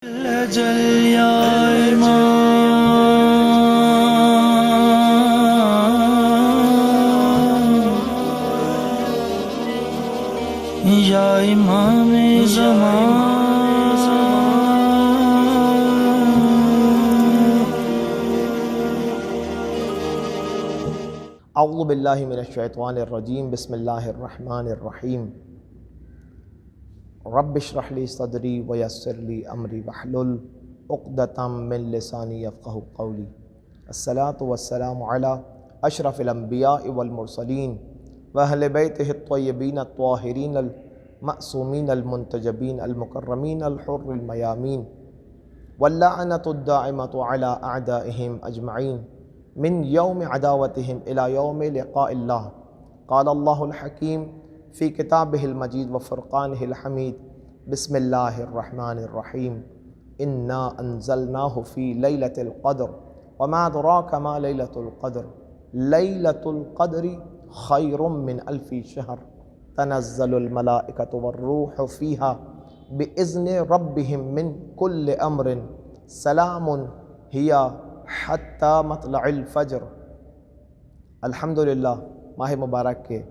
جل یا امام یا امام زمان اعوذ باللہ من الشیطان الرجیم بسم اللہ الرحمن الرحیم رب اشرح لی صدری ویسر لی امری واحلل عقدۃ من لسانی یفقہوا قولی۔ الصلاۃ والسلام علی اشرف الانبیاء والمرسلین واہل بیتہ الطیبین الطاہرین المعصومین المنتجبین المکرمین الحر المیامین واللعنۃ الدائمۃ علی اعدائہم اجمعین من یوم عداوتہم الی یوم لقاء اللہ۔ قال اللہ الحکیم فی کتابہ المجید وفرقانہ الحمید بسم اللہ الرحمن الرحیم انا انزلناہ فی لیلۃ القدر وما ادراک ما لیلۃ القدر لیلۃ القدر خیر من الف شہر تنزل الملائکۃ والروح فیہا باذن ربہم من کل امر سلام ہی حتی مطلع الفجر۔ الحمدللہ ماہ مبارک کے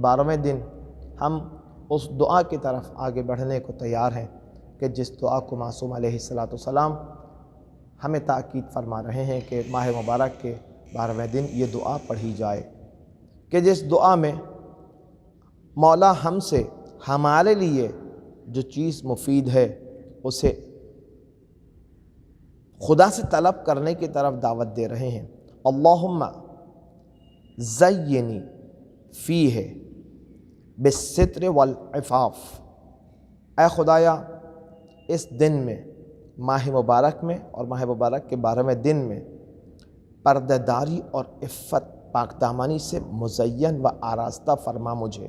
12ویں دن ہم اس دعا کی طرف آگے بڑھنے کو تیار ہیں کہ جس دعا کو معصوم علیہ السلام ہمیں تاکید فرما رہے ہیں کہ ماہ مبارک کے 12ویں دن یہ دعا پڑھی جائے، کہ جس دعا میں مولا ہم سے ہمارے لیے جو چیز مفید ہے اسے خدا سے طلب کرنے کی طرف دعوت دے رہے ہیں۔ اللہم زینی فیہ بالستر والعفاف، اے خدایا اس دن میں، ماہ مبارک میں اور ماہ مبارک کے 12ویں دن میں پردہ داری اور عفت پاک دامانی سے مزین و آراستہ فرما مجھے،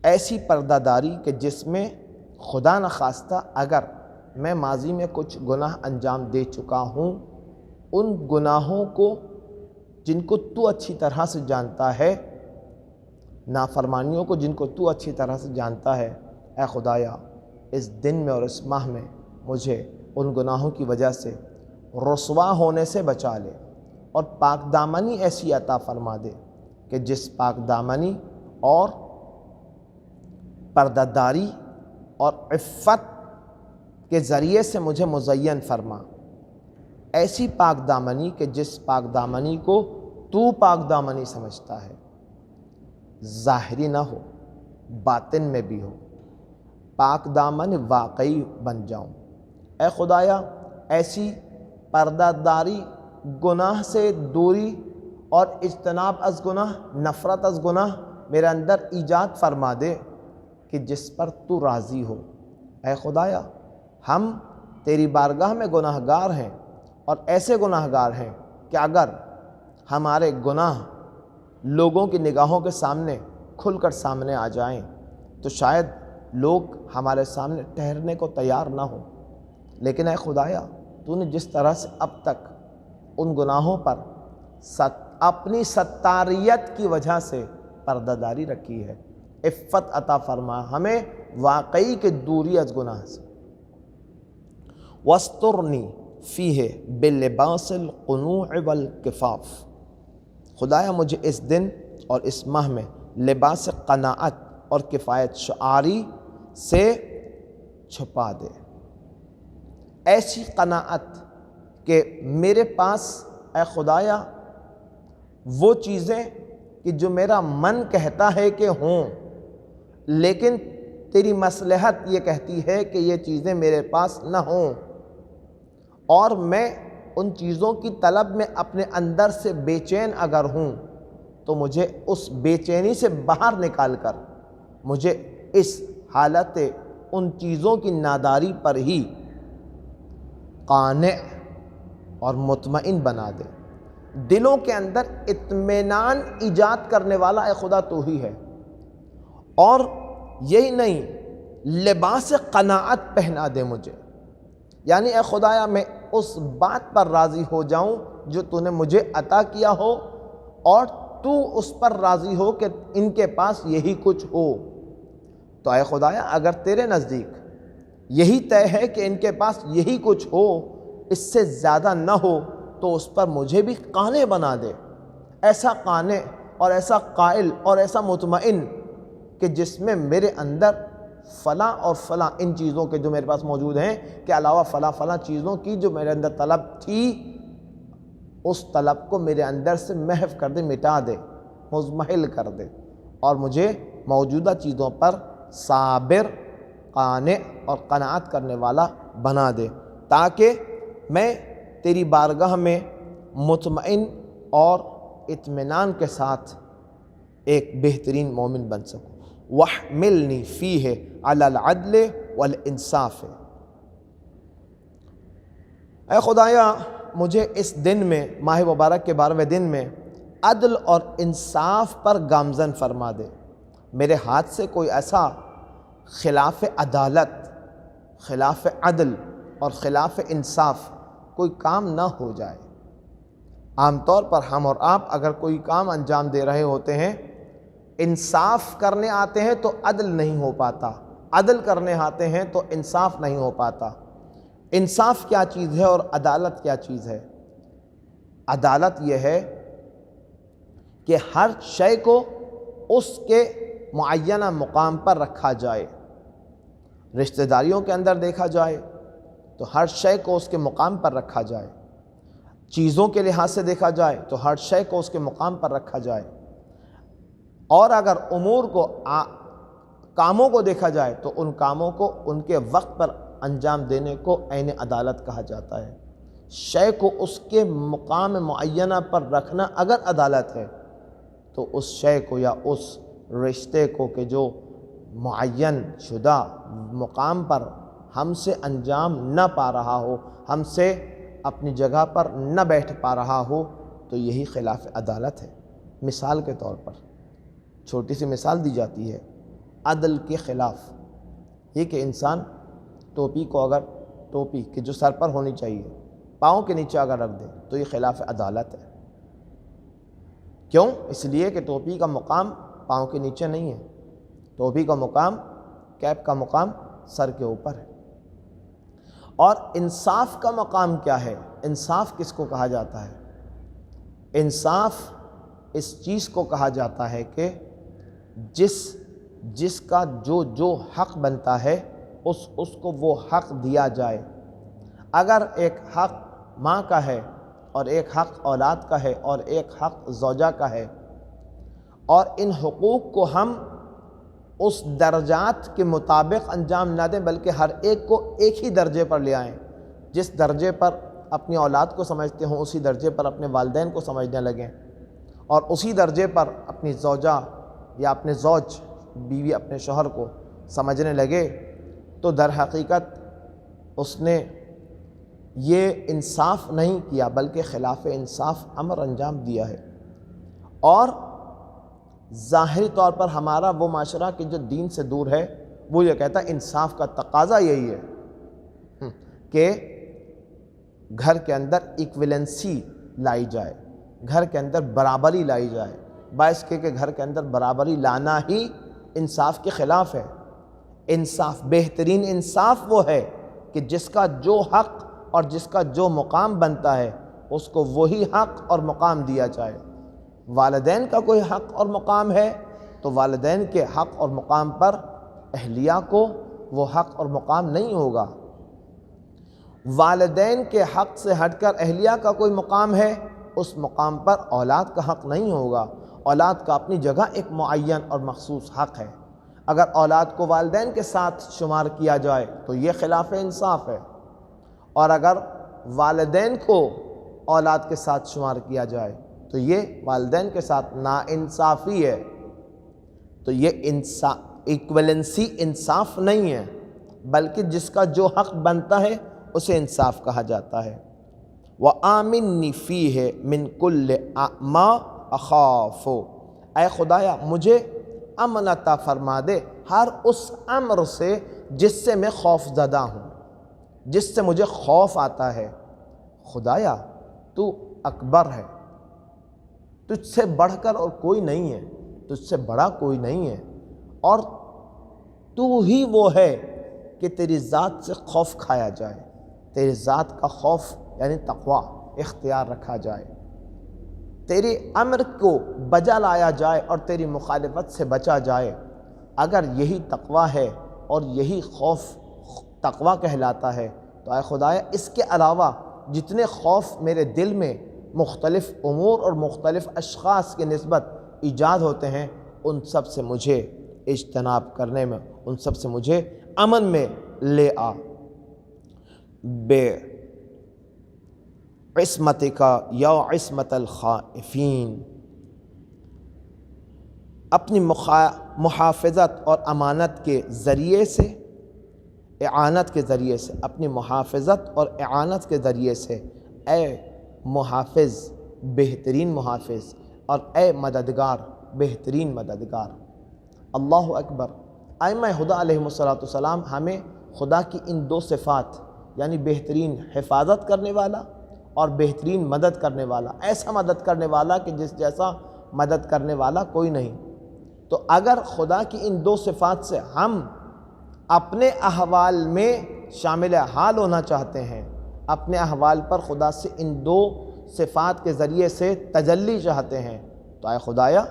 ایسی پردہ داری کہ جس میں خدا نخواستہ اگر میں ماضی میں کچھ گناہ انجام دے چکا ہوں، ان گناہوں کو جن کو تو اچھی طرح سے جانتا ہے، نافرمانیوں کو جن کو تو اچھی طرح سے جانتا ہے، اے خدایا اس دن میں اور اس ماہ میں مجھے ان گناہوں کی وجہ سے رسوا ہونے سے بچا لے، اور پاک دامنی ایسی عطا فرما دے کہ جس پاک دامنی اور پردہ داری اور عفت کے ذریعے سے مجھے مزین فرما، ایسی پاک دامنی کہ جس پاک دامنی کو تو پاک دامنی سمجھتا ہے، ظاہری نہ ہو باطن میں بھی ہو، پاک دامن واقعی بن جاؤں۔ اے خدایا ایسی پردہ داری، گناہ سے دوری اور اجتناب از گناہ، نفرت از گناہ میرے اندر ایجاد فرما دے کہ جس پر تو راضی ہو۔ اے خدایا ہم تیری بارگاہ میں گناہ گار ہیں، اور ایسے گناہ گار ہیں کہ اگر ہمارے گناہ لوگوں کی نگاہوں کے سامنے کھل کر سامنے آ جائیں تو شاید لوگ ہمارے سامنے ٹھہرنے کو تیار نہ ہوں، لیکن اے خدایا تو نے جس طرح سے اب تک ان گناہوں پر اپنی ستاریت کی وجہ سے پردہ داری رکھی ہے، عفت عطا فرما ہمیں واقعی کے دوری از گناہ سے۔ وَاسْتُرْنِي فِيهِ بِاللِّبَاسِ الْقُنُوعِ وَالْكِفَافِ، خدایا مجھے اس دن اور اس ماہ میں لباس قناعت اور کفایت شعاری سے چھپا دے، ایسی قناعت کہ میرے پاس اے خدایا وہ چیزیں کہ جو میرا من کہتا ہے کہ ہوں، لیکن تیری مصلحت یہ کہتی ہے کہ یہ چیزیں میرے پاس نہ ہوں، اور میں ان چیزوں کی طلب میں اپنے اندر سے بے چین اگر ہوں تو مجھے اس بے چینی سے باہر نکال کر مجھے اس حالت ان چیزوں کی ناداری پر ہی قانع اور مطمئن بنا دے۔ دلوں کے اندر اطمینان ایجاد کرنے والا اے خدا تو ہی ہے، اور یہی نہیں لباس قناعت پہنا دے مجھے، یعنی اے خدایا میں اس بات پر راضی ہو جاؤں جو تو نے مجھے عطا کیا ہو، اور تو اس پر راضی ہو کہ ان کے پاس یہی کچھ ہو۔ تو اے خدایا اگر تیرے نزدیک یہی طے ہے کہ ان کے پاس یہی کچھ ہو، اس سے زیادہ نہ ہو، تو اس پر مجھے بھی قانع بنا دے، ایسا قانع اور ایسا قائل اور ایسا مطمئن کہ جس میں میرے اندر فلاں اور فلاں ان چیزوں کے جو میرے پاس موجود ہیں کے علاوہ فلاں فلاں چیزوں کی جو میرے اندر طلب تھی، اس طلب کو میرے اندر سے محو کر دے، مٹا دے، مزمحل کر دے، اور مجھے موجودہ چیزوں پر صابر، قانع اور قناعت کرنے والا بنا دے، تاکہ میں تیری بارگاہ میں مطمئن اور اطمینان کے ساتھ ایک بہترین مومن بن سکوں۔ وَاحْمِلْنِي فِيهِ عَلَى الْعَدْلِ وَالْإِنصَافِ۔ اے خدایا مجھے اس دن میں، ماہ مبارک کے 12ویں دن میں عدل اور انصاف پر گامزن فرما دے۔ میرے ہاتھ سے کوئی ایسا خلاف عدالت، خلاف عدل اور خلاف انصاف کوئی کام نہ ہو جائے۔ عام طور پر ہم اور آپ اگر کوئی کام انجام دے رہے ہوتے ہیں، انصاف کرنے آتے ہیں تو عدل نہیں ہو پاتا، عدل کرنے آتے ہیں تو انصاف نہیں ہو پاتا۔ انصاف کیا چیز ہے اور عدالت کیا چیز ہے؟ عدالت یہ ہے کہ ہر شے کو اس کے معینہ مقام پر رکھا جائے۔ رشتہ داریوں کے اندر دیکھا جائے تو ہر شے کو اس کے مقام پر رکھا جائے، چیزوں کے لحاظ سے دیکھا جائے تو ہر شے کو اس کے مقام پر رکھا جائے، اور اگر امور کو، کاموں کو دیکھا جائے تو ان کاموں کو ان کے وقت پر انجام دینے کو عین عدالت کہا جاتا ہے۔ شے کو اس کے مقام معینہ پر رکھنا اگر عدالت ہے تو اس شے کو یا اس رشتے کو کہ جو معین شدہ مقام پر ہم سے انجام نہ پا رہا ہو، ہم سے اپنی جگہ پر نہ بیٹھ پا رہا ہو، تو یہی خلاف عدالت ہے۔ مثال کے طور پر چھوٹی سی مثال دی جاتی ہے عدل کے خلاف، یہ کہ انسان ٹوپی کو اگر، ٹوپی کہ جو سر پر ہونی چاہیے پاؤں کے نیچے اگر رکھ دے تو یہ خلاف عدالت ہے۔ کیوں؟ اس لیے کہ ٹوپی کا مقام پاؤں کے نیچے نہیں ہے، ٹوپی کا مقام، کیپ کا مقام سر کے اوپر ہے۔ اور انصاف کا مقام کیا ہے؟ انصاف کس کو کہا جاتا ہے؟ انصاف اس چیز کو کہا جاتا ہے کہ جس کا جو حق بنتا ہے اس کو وہ حق دیا جائے۔ اگر ایک حق ماں کا ہے اور ایک حق اولاد کا ہے اور ایک حق زوجہ کا ہے، اور ان حقوق کو ہم اس درجات کے مطابق انجام نہ دیں بلکہ ہر ایک کو ایک ہی درجے پر لے آئیں، جس درجے پر اپنی اولاد کو سمجھتے ہوں اسی درجے پر اپنے والدین کو سمجھنے لگیں، اور اسی درجے پر اپنی زوجہ یا اپنے زوج، بیوی اپنے شوہر کو سمجھنے لگے، تو در حقیقت اس نے یہ انصاف نہیں کیا بلکہ خلاف انصاف امر انجام دیا ہے۔ اور ظاہری طور پر ہمارا وہ معاشرہ کہ جو دین سے دور ہے وہ یہ کہتا ہے انصاف کا تقاضا یہی ہے کہ گھر کے اندر ایکویلنسی لائی جائے، گھر کے اندر برابری لائی جائے، باعث کہ گھر کے اندر برابری لانا ہی انصاف کے خلاف ہے۔ انصاف، بہترین انصاف وہ ہے کہ جس کا جو حق اور جس کا جو مقام بنتا ہے اس کو وہی حق اور مقام دیا جائے۔ والدین کا کوئی حق اور مقام ہے تو والدین کے حق اور مقام پر اہلیہ کو وہ حق اور مقام نہیں ہوگا۔ والدین کے حق سے ہٹ کر اہلیہ کا کوئی مقام ہے، اس مقام پر اولاد کا حق نہیں ہوگا۔ اولاد کا اپنی جگہ ایک معین اور مخصوص حق ہے۔ اگر اولاد کو والدین کے ساتھ شمار کیا جائے تو یہ خلاف انصاف ہے، اور اگر والدین کو اولاد کے ساتھ شمار کیا جائے تو یہ والدین کے ساتھ ناانصافی ہے۔ تو یہ ایکویلنسی انصاف نہیں ہے بلکہ جس کا جو حق بنتا ہے اسے انصاف کہا جاتا ہے۔ وَآمِنِّي فِيهِ مِن كُلِّ مَا أَخَافُ۔ اے خدایا مجھے امن عطا فرما دے ہر اس امر سے جس سے میں خوف زدہ ہوں، جس سے مجھے خوف آتا ہے۔ خدایا تو اکبر ہے، تجھ سے بڑھ کر اور کوئی نہیں ہے، تجھ سے بڑا کوئی نہیں ہے، اور تو ہی وہ ہے کہ تیری ذات سے خوف کھایا جائے، تیری ذات کا خوف یعنی تقوی اختیار رکھا جائے، تیرے امر کو بجا لایا جائے اور تیری مخالفت سے بچا جائے۔ اگر یہی تقوی ہے اور یہی خوف تقوی کہلاتا ہے تو اے خدایا اس کے علاوہ جتنے خوف میرے دل میں مختلف امور اور مختلف اشخاص کی نسبت ایجاد ہوتے ہیں، ان سب سے مجھے اجتناب کرنے میں، ان سب سے مجھے امن میں لے آ۔ بے عصمتک یا عصمت الخائفین، اپنی محافظت اور امانت کے ذریعے سے، اعانت کے ذریعے سے، اپنی محافظت اور اعانت کے ذریعے سے اے محافظ بہترین محافظ اور اے مددگار بہترین مددگار۔ اللہ اکبر۔ ائمہ ہدیٰ علیہم السلام ہمیں خدا کی ان دو صفات یعنی بہترین حفاظت کرنے والا اور بہترین مدد کرنے والا، ایسا مدد کرنے والا کہ جس جیسا مدد کرنے والا کوئی نہیں۔ تو اگر خدا کی ان دو صفات سے ہم اپنے احوال میں شامل حال ہونا چاہتے ہیں، اپنے احوال پر خدا سے ان دو صفات کے ذریعے سے تجلی چاہتے ہیں، تو اے خدایا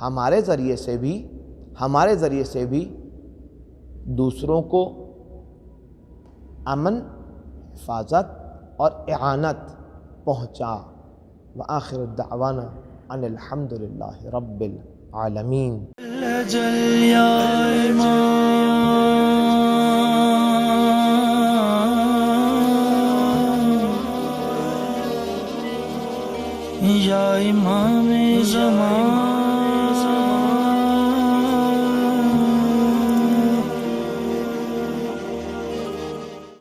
ہمارے ذریعے سے بھی دوسروں کو امن، حفاظت اور اعانت پہنچا۔ وآخر الدعوانا ان الحمد للہ رب العالمین۔ جل یا امام، یا امام زمان،